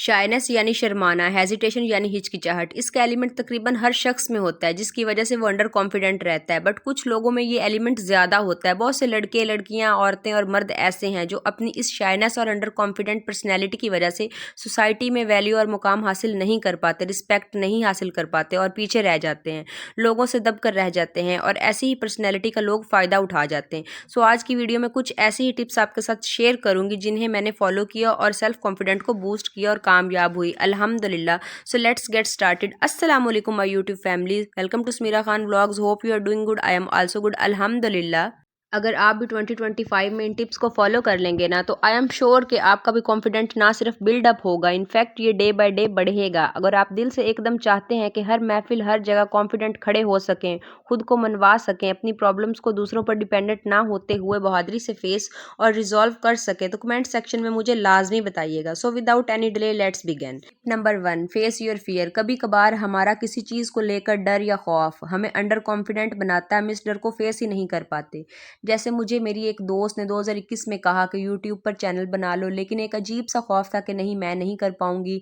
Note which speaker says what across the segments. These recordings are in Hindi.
Speaker 1: शायनेस यानी शर्माना, हेजिटेशन यानी हिचकिचाहट, इसका एलिमेंट तकरीबन हर शख्स में होता है जिसकी वजह से वो अंडर कॉन्फिडेंट रहता है। बट कुछ लोगों में ये एलिमेंट ज़्यादा होता है। बहुत से लड़के, लड़कियां, औरतें और मर्द ऐसे हैं जो अपनी इस शायनेस और अंडर कॉन्फिडेंट पर्सनैलिटी की वजह से सोसाइटी में वैल्यू और मुकाम हासिल नहीं कर पाते, रिस्पेक्ट नहीं हासिल कर पाते और पीछे रह जाते हैं, लोगों से दब कर रह जाते हैं और ऐसी ही पर्सनैलिटी का लोग फ़ायदा उठा जाते हैं। सो आज की वीडियो में कुछ ऐसी ही टिप्स आपके साथ शेयर करूंगी जिन्हें मैंने फॉलो किया और सेल्फ कॉन्फिडेंट को बूस्ट किया और कामयाब हुई अल्हम्दुलिल्लाह। So let's get started. अस्सलाम वालेकुम my YouTube family, welcome to Smeera Khan vlogs. Hope you are doing good, I am also good अल्हम्दुलिल्लाह। अगर आप भी 2025 में इन टिप्स को फॉलो कर लेंगे ना तो आई एम श्योर कि आपका भी कॉन्फिडेंट ना सिर्फ बिल्डअप होगा, इनफैक्ट ये डे बाय डे बढ़ेगा। अगर आप दिल से एकदम चाहते हैं कि हर महफिल, हर जगह कॉन्फिडेंट खड़े हो सकें, खुद को मनवा सकें, अपनी प्रॉब्लम्स को दूसरों पर डिपेंडेंट ना होते हुए बहादुरी से फेस और रिजॉल्व कर सके, तो कमेंट सेक्शन में मुझे लाजमी बताइएगा। So without any delay let's begin. Number 1, face your fear. कभी कभार हमारा किसी चीज़ को लेकर डर या खौफ हमें अंडर कॉन्फिडेंट बनाता है, हम इस डर को फेस ही नहीं कर पाते। जैसे मुझे मेरी एक दोस्त ने 2021 में कहा कि यूट्यूब पर चैनल बना लो, लेकिन एक अजीब सा खौफ था कि नहीं, मैं नहीं कर पाऊंगी।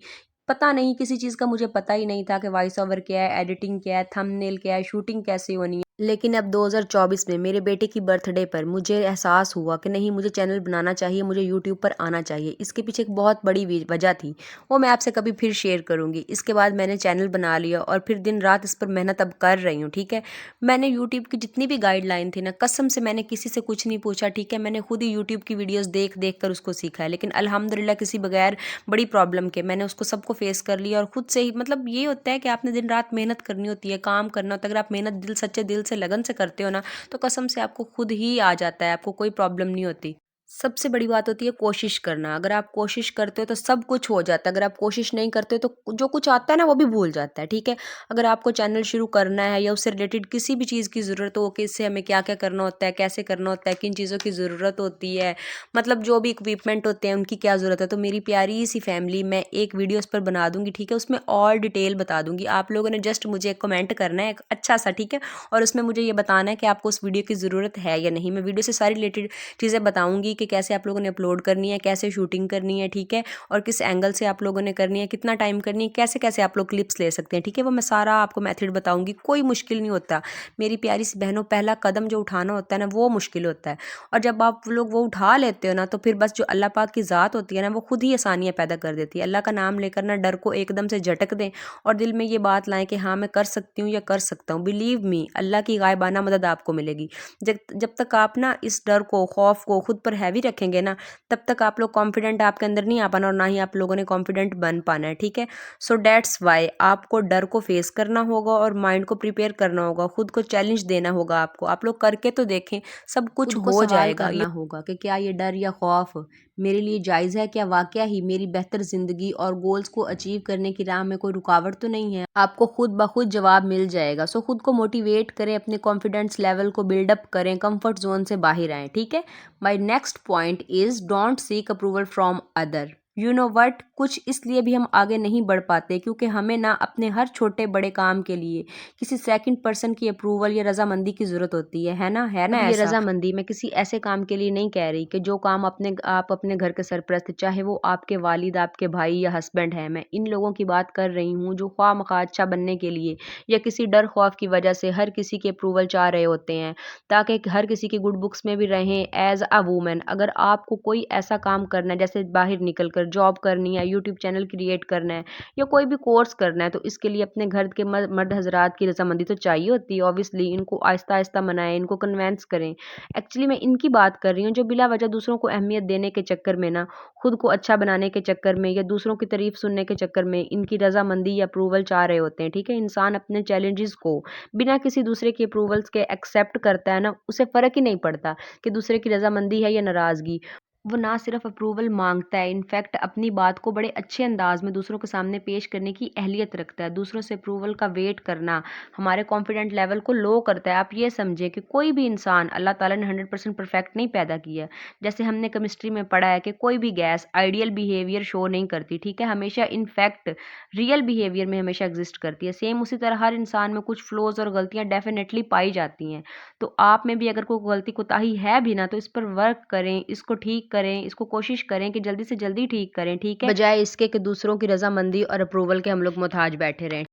Speaker 1: पता नहीं, किसी चीज़ का मुझे पता ही नहीं था कि वॉइस ओवर क्या है, एडिटिंग क्या है, थंबनेल क्या है, शूटिंग कैसे होनी है। लेकिन अब 2024 में मेरे बेटे की बर्थडे पर मुझे एहसास हुआ कि नहीं, मुझे चैनल बनाना चाहिए, मुझे यूट्यूब पर आना चाहिए। इसके पीछे एक बहुत बड़ी वजह थी, वो मैं आपसे कभी फिर शेयर करूंगी। इसके बाद मैंने चैनल बना लिया और फिर दिन रात इस पर मेहनत अब कर रही हूँ। ठीक है, मैंने यूट्यूब की जितनी भी गाइडलाइन थी ना, कसम से मैंने किसी से कुछ नहीं पूछा। ठीक है, मैंने खुद ही यूट्यूब की वीडियोस देख देख कर उसको सीखा है। लेकिन अल्हम्दुलिल्लाह किसी बगैर बड़ी प्रॉब्लम के मैंने उसको सबको फेस कर लिया और खुद से ही, मतलब ये होता है कि आपने दिन रात मेहनत करनी होती है, काम करना होता है। अगर आप मेहनत दिल, सच्चे दिल से, लगन से करते हो ना, तो कसम से आपको खुद ही आ जाता है, आपको कोई प्रॉब्लम नहीं होती। सबसे बड़ी बात होती है कोशिश करना। अगर आप कोशिश करते हो तो सब कुछ हो जाता है, अगर आप कोशिश नहीं करते हो तो जो कुछ आता है ना वो भी भूल जाता है। ठीक है, अगर आपको चैनल शुरू करना है या उससे रिलेटेड किसी भी चीज़ की ज़रूरत हो कि इससे हमें क्या क्या करना होता है, कैसे करना होता है, किन चीज़ों की ज़रूरत होती है, मतलब जो भी इक्विपमेंट होते हैं उनकी क्या ज़रूरत है, तो मेरी प्यारी सी फैमिली, मैं एक वीडियो उस पर बना दूंगी। ठीक है, उसमें और डिटेल बता दूंगी। आप लोगों ने जस्ट मुझे कमेंट करना है एक अच्छा सा, ठीक है, और उसमें मुझे ये बताना है कि आपको उस वीडियो की ज़रूरत है या नहीं। मैं वीडियो से सारी रिलेटेड चीज़ें बताऊंगी कि कैसे आप लोगों ने अपलोड करनी है, कैसे शूटिंग करनी है, ठीक है, और किस एंगल से आप लोगों ने करनी है, कितना टाइम करनी है, कैसे कैसे आप लोग क्लिप्स ले सकते हैं। ठीक है, वो मैं सारा आपको मेथड बताऊंगी। कोई मुश्किल नहीं होता मेरी प्यारी सी बहनों, पहला कदम जो उठाना होता है ना वो मुश्किल होता है, और जब आप लोग वो उठा लेते हो ना तो फिर बस जो अल्लाह पाक की ज़ात होती है ना वो खुद ही आसानियाँ पैदा कर देती है। अल्लाह का नाम लेकर ना डर को एकदम से झटक दें और दिल में ये बात लाएं कि हाँ मैं कर सकती हूँ या कर सकता हूँ। बिलीव मी, अल्लाह की गायबाना मदद आपको मिलेगी। जब जब तक आप ना इस डर को, खौफ को खुद पर हैवी रखेंगे ना, तब तक आप लोग कॉन्फिडेंट आपके अंदर नहीं आ पाना और ना ही आप लोगों ने कॉन्फिडेंट बन पाना है। ठीक है, सो डेट्स वाई आपको डर को फेस करना होगा और माइंड को प्रिपेयर करना होगा, खुद को चैलेंज देना होगा आपको। आप लोग करके तो देखें, सब कुछ हो जाएगा। करना होगा कि क्या ये डर या खौफ मेरे लिए जायज़ है, क्या वाकया ही मेरी बेहतर ज़िंदगी और गोल्स को अचीव करने की राह में कोई रुकावट तो नहीं है। आपको खुद ब खुद जवाब मिल जाएगा। सो खुद को मोटिवेट करें, अपने कॉन्फिडेंस लेवल को बिल्डअप करें, कंफर्ट जोन से बाहर आएँ। ठीक है, my next point is don't seek approval from other. You know what, कुछ इसलिए भी हम आगे नहीं बढ़ पाते क्योंकि हमें ना अपने हर छोटे बड़े काम के लिए किसी सेकंड पर्सन की अप्रूवल या रजामंदी की जरूरत होती है ना, है ना। ये रजामंदी मैं किसी ऐसे काम के लिए नहीं कह रही कि जो काम आप अपने घर के सरपरस्त, चाहे वो आपके वालिद, आपके भाई या हस्बैंड है। मैं इन लोगों की बात कर रही हूँ जो ख्वाह मखा अच्छा बनने के लिए या किसी डर खौफ की वजह से हर किसी की अप्रूवल चाह रहे होते हैं ताकि हर किसी की गुड बुक्स में भी रहें एज अ वूमेन। अगर आपको कोई ऐसा काम करना है, जैसे बाहर निकल कर जॉब करनी है, यूट्यूब चैनल क्रिएट करना है या कोई भी कोर्स करना है, तो इसके लिए अपने घर के मर्द हजरात की रजामंदी तो चाहिए होती है। ऑब्वियसली इनको आहिस्ता आहिस्ता मनाएं, इनको कन्वेंस करें। एक्चुअली मैं इनकी बात कर रही हूँ जो बिला वजह दूसरों को अहमियत देने के चक्कर में ना, खुद को अच्छा बनाने के चक्कर में या दूसरों की तारीफ सुनने के चक्कर में इनकी रजामंदी या अप्रूवल चाह रहे होते हैं। ठीक है, इंसान अपने चैलेंजेस को बिना किसी दूसरे के अप्रूवल्स के एक्सेप्ट करता है ना, उसे फर्क ही नहीं पड़ता कि दूसरे की रजामंदी है या नाराजगी। वो ना सिर्फ अप्रूवल मांगता है, इनफैक्ट अपनी बात को बड़े अच्छे अंदाज में दूसरों के सामने पेश करने की अहलियत रखता है। दूसरों से अप्रूवल का वेट करना हमारे कॉन्फिडेंट लेवल को लो करता है। आप ये समझे कि कोई भी इंसान, अल्लाह ताला ने 100% परफेक्ट नहीं पैदा किया। जैसे हमने केमिस्ट्री में पढ़ा है कि कोई भी गैस आइडियल बिहेवियर शो नहीं करती। ठीक है, हमेशा इनफैक्ट रियल बिहेवियर में हमेशा एग्जिस्ट करती है। सेम उसी तरह हर इंसान में कुछ फ्लॉज और गलतियां डेफिनेटली पाई जाती हैं। तो आप में भी अगर कोई गलती कोताही है भी ना, तो इस पर वर्क करें, इसको ठीक ठीक करें, इसको कोशिश करें कि जल्दी से जल्दी ठीक करें, ठीक है? बजाय इसके कि दूसरों की रज़ामंदी और अप्रूवल के हम लोग मोहताज बैठे रहें।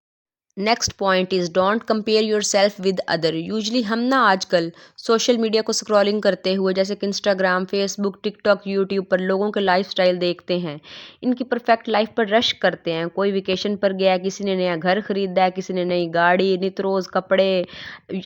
Speaker 1: Next point is don't compare your self with other. Usually हम ना आजकल सोशल मीडिया को स्क्रॉलिंग करते हुए जैसे कि इंस्टाग्राम, फेसबुक, टिकटॉक, यूट्यूब पर लोगों के लाइफस्टाइल देखते हैं, इनकी परफेक्ट लाइफ पर रश करते हैं। कोई वेकेशन पर गया, किसी ने नया घर खरीदा है, किसी ने नई गाड़ी, नित रोज़ कपड़े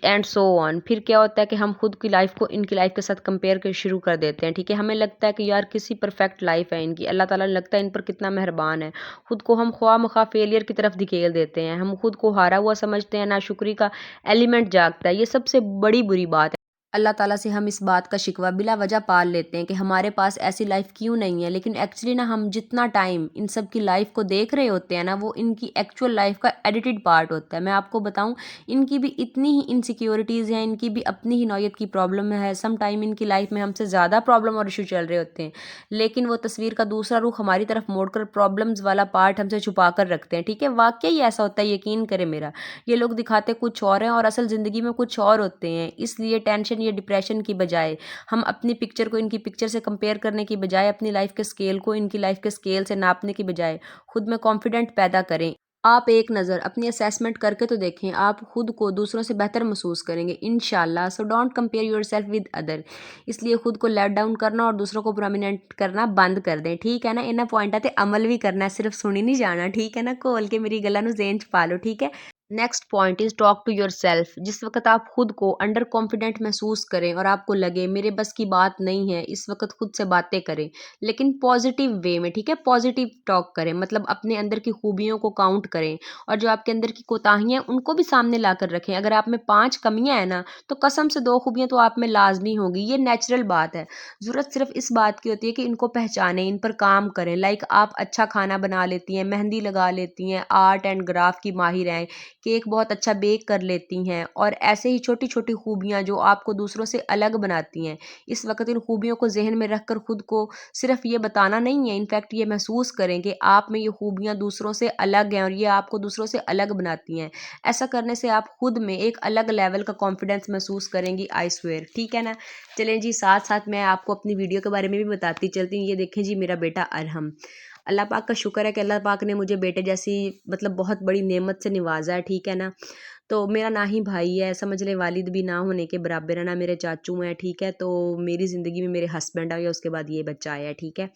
Speaker 1: एंड सो ऑन। फिर क्या होता है कि हम खुद की लाइफ को इनकी लाइफ के साथ कंपेयर कर शुरू कर देते हैं, ठीक है? हमें लगता है कि यार किसी परफेक्ट लाइफ है इनकी, अल्लाह ताला ने लगता है इन पर कितना मेहरबान है। खुद को हम ख्वाह-मख्वाह फेलियर की तरफ धकेल देते हैं। हम खुद को हारा हुआ समझते हैं, नाशुक्री का एलिमेंट जागता है। ये सबसे बड़ी बुरी बात है। अल्लाह ताला से हम इस बात का शिकवा बिला वजह पाल लेते हैं कि हमारे पास ऐसी लाइफ क्यों नहीं है, लेकिन एक्चुअली ना हम जितना टाइम इन सब की लाइफ को देख रहे होते हैं ना, वो इनकी एक्चुअल लाइफ का एडिटेड पार्ट होता है। मैं आपको बताऊं, इनकी भी इतनी ही इनसिक्योरिटीज़ हैं, इनकी भी अपनी ही नौयत की प्रॉब्लम है। सम टाइम इनकी लाइफ में हमसे ज़्यादा प्रॉब्लम और इशू चल रहे होते हैं, लेकिन वो तस्वीर का दूसरा रुख हमारी तरफ मोड़कर प्रॉब्लम्स वाला पार्ट हमसे छुपा कर रखते हैं, ठीक है? वाकई ऐसा होता है, यकीन करें मेरा। ये लोग दिखाते कुछ और हैं और असल ज़िंदगी में कुछ और होते हैं। इसलिए टेंशन या डिप्रेशन की बजाय हम अपनी पिक्चर को इनकी पिक्चर से कंपेयर करने की बजाय, अपनी लाइफ के स्केल को इनकी लाइफ के स्केल से नापने की बजाय खुद में कॉन्फिडेंट पैदा करें। आप एक नज़र अपनी असेसमेंट करके तो देखें, आप खुद को दूसरों से बेहतर महसूस करेंगे इंशाल्लाह। So don't compare yourself with other. इसलिए खुद को लेट डाउन करना और दूसरों को प्रोमिनेंट करना बंद कर दें, ठीक है ना? इन्हें पॉइंट आते अमल भी करना है, सिर्फ सुनी नहीं जाना, ठीक है ना? खोल के मेरी गला नू ज़ेन च पा लो, ठीक है? Next point is talk to yourself. जिस वक़्त आप खुद को अंडर कॉन्फिडेंट महसूस करें और आपको लगे मेरे बस की बात नहीं है, इस वक़्त खुद से बातें करें, लेकिन पॉजिटिव वे में, ठीक है? पॉजिटिव टॉक करें, मतलब अपने अंदर की खूबियों को काउंट करें और जो आपके अंदर की कोताहियाँ हैं उनको भी सामने लाकर रखें। अगर आप में 5 कमियाँ हैं ना, तो कसम से 2 खूबियाँ तो आप में लाज़मी होंगी, ये नेचुरल बात है। ज़रूरत सिर्फ़ इस बात की होती है कि इनको पहचानें, इन पर काम करें। लाइक आप अच्छा खाना बना लेती हैं, मेहंदी लगा लेती हैं, आर्ट एंड क्राफ्ट की माहिर हैं, केक बहुत अच्छा बेक कर लेती हैं और ऐसे ही छोटी-छोटी खूबियाँ जो आपको दूसरों से अलग बनाती हैं। इस वक़्त इन खूबियों को ज़हन में रखकर खुद को सिर्फ़ ये बताना नहीं है, इनफैक्ट ये महसूस करें कि आप में ये खूबियाँ दूसरों से अलग हैं और ये आपको दूसरों से अलग बनाती हैं। ऐसा करने से आप खुद में एक अलग लेवल का कॉन्फिडेंस महसूस करेंगी, आई स्वेयर, ठीक है ना? चलें जी, साथ-साथ मैं आपको अपनी वीडियो के बारे में भी बताती चलती हूँ। ये देखें जी, मेरा बेटा अरहम। अल्लाह पाक का शुक्र है कि अल्लाह पाक ने मुझे बेटे जैसी मतलब बहुत बड़ी नेमत से नवाजा है, ठीक है ना? तो मेरा ना ही भाई है, समझ लें वालिद भी ना होने के बराबर है, ना मेरे चाचू हैं, ठीक है? तो मेरी ज़िंदगी में मेरे हस्बैंड आए, उसके बाद ये बच्चा आया, ठीक है?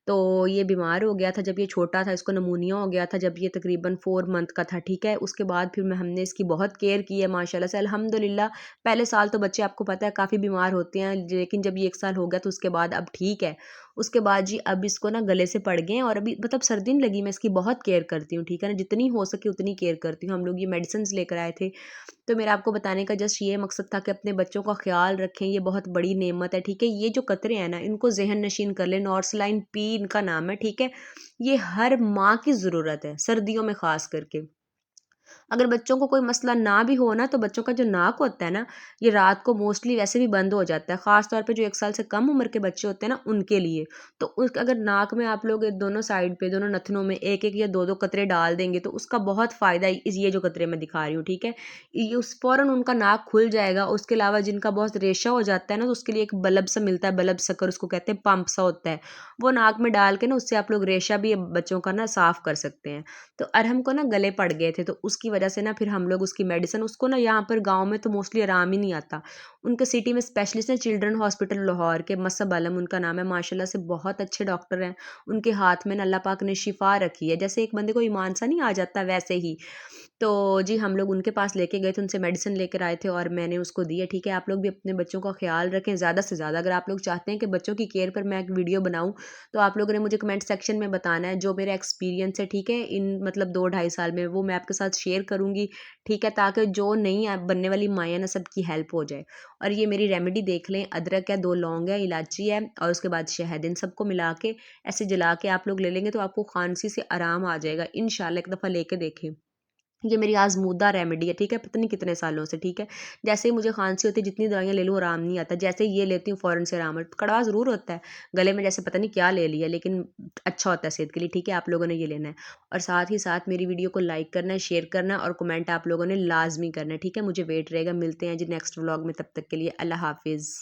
Speaker 1: तो ये बीमार हो गया था जब ये छोटा था, इसको निमोनिया हो गया था जब ये तकरीबन 4 मंथ का था, ठीक है? उसके बाद फिर हमने इसकी बहुत केयर की है माशाल्लाह से, अल्हम्दुलिल्लाह। पहले साल तो बच्चे आपको पता है काफ़ी बीमार होते हैं, लेकिन जब ये 1 साल हो गया तो उसके बाद अब ठीक है। उसके बाद जी अब इसको ना गले से पड़ गए हैं और अभी मतलब सर्दी नहीं लगी, मैं इसकी बहुत केयर करती हूँ, ठीक है ना? जितनी हो सके उतनी केयर करती हूँ। हम लोग ये मेडिसिन्स लेकर आए थे, तो मेरा आपको बताने का जस्ट ये मकसद था कि अपने बच्चों का ख्याल रखें, ये बहुत बड़ी नेमत है, ठीक है? ये जो कतरे हैं ना, इनको ज़हन नशीन कर लें। नॉर्सलाइन पी इनका नाम है, ठीक है? ये हर माँ की ज़रूरत है, सर्दियों में ख़ास करके। अगर बच्चों को कोई मसला ना भी हो ना, तो बच्चों का जो नाक होता है ना, ये रात को मोस्टली वैसे भी बंद हो जाता है, ख़ास तौर पे जो 1 साल से कम उम्र के बच्चे होते हैं ना, उनके लिए। तो उस अगर नाक में आप लोग दोनों साइड पे, दोनों नथनों में 1-1 या 2-2 कतरे डाल देंगे, तो उसका बहुत फ़ायदा ये जो कतरे मैं दिखा रही हूँ, ठीक है? ये उस फ़ौरन उनका नाक खुल जाएगा। उसके अलावा जिनका बहुत रेशा हो जाता है ना, तो उसके लिए एक बल्ब सा मिलता है, बल्ब शक्कर उसको कहते हैं, पंप सा होता है। वो नाक में डाल के ना, उससे आप लोग रेशा भी बच्चों का ना साफ़ कर सकते हैं। तो अरहम को ना गले पड़ गए थे, तो उसकी वजह से ना फिर हम लोग उसकी मेडिसिन, उसको ना यहाँ पर गाँव में तो मोस्टली आराम ही नहीं आता। उनके सिटी में स्पेशलिस्ट है चिल्ड्रन हॉस्पिटल लाहौर के, मसब आलम उनका नाम है, माशाल्लाह से बहुत अच्छे डॉक्टर हैं। उनके हाथ में ना अल्लाह पाक ने शिफा रखी है, जैसे एक बंदे को ईमान सा नहीं आ जाता वैसे ही। तो जी हम लोग उनके पास लेके गए थे, उनसे मेडिसिन लेकर आए थे और मैंने उसको दी है, ठीक है? आप लोग भी अपने बच्चों का ख्याल रखें ज़्यादा से ज़्यादा। अगर आप लोग चाहते हैं कि बच्चों की केयर पर मैं एक वीडियो बनाऊँ, तो आप लोगों ने मुझे कमेंट सेक्शन में बताना है, जो मेरा एक्सपीरियंस है, ठीक है? इन मतलब 2 ढाई साल में, वो मैं आपके साथ शेयर करूँगी, ठीक है? ताकि जो नई बनने वाली माँ है ना, सबकी हेल्प हो जाए। और ये मेरी रेमेडी देख लें, अदरक है, 2 लौंग है, इलायची है और उसके बाद शहद, इन सबको मिला के ऐसे जला के आप लोग ले लेंगे, तो आपको खांसी से आराम आ जाएगा इंशाल्लाह। एक दफ़ा लेके देखें। ये मेरी आज़मूदा रेमेडी है, ठीक है? पता नहीं कितने सालों से, ठीक है? जैसे ही मुझे खाँसी होती है, जितनी दवाइयाँ ले लूँ आराम नहीं आता। जैसे ही ये लेती हूँ फ़ौरन से आराम कड़वा ज़रूर होता है, गले में जैसे पता नहीं क्या ले लिया, लेकिन अच्छा होता है सेहत के लिए, ठीक है? आप लोगों ने ये लेना है। और साथ ही साथ मेरी वीडियो को लाइक करना है, शेयर करना है और कमेंट आप लोगों ने लाज़मी करना है, ठीक है? मुझे वेट रहेगा। मिलते हैं जी नेक्स्ट व्लॉग में, तब तक के लिए अल्लाह हाफ़िज़।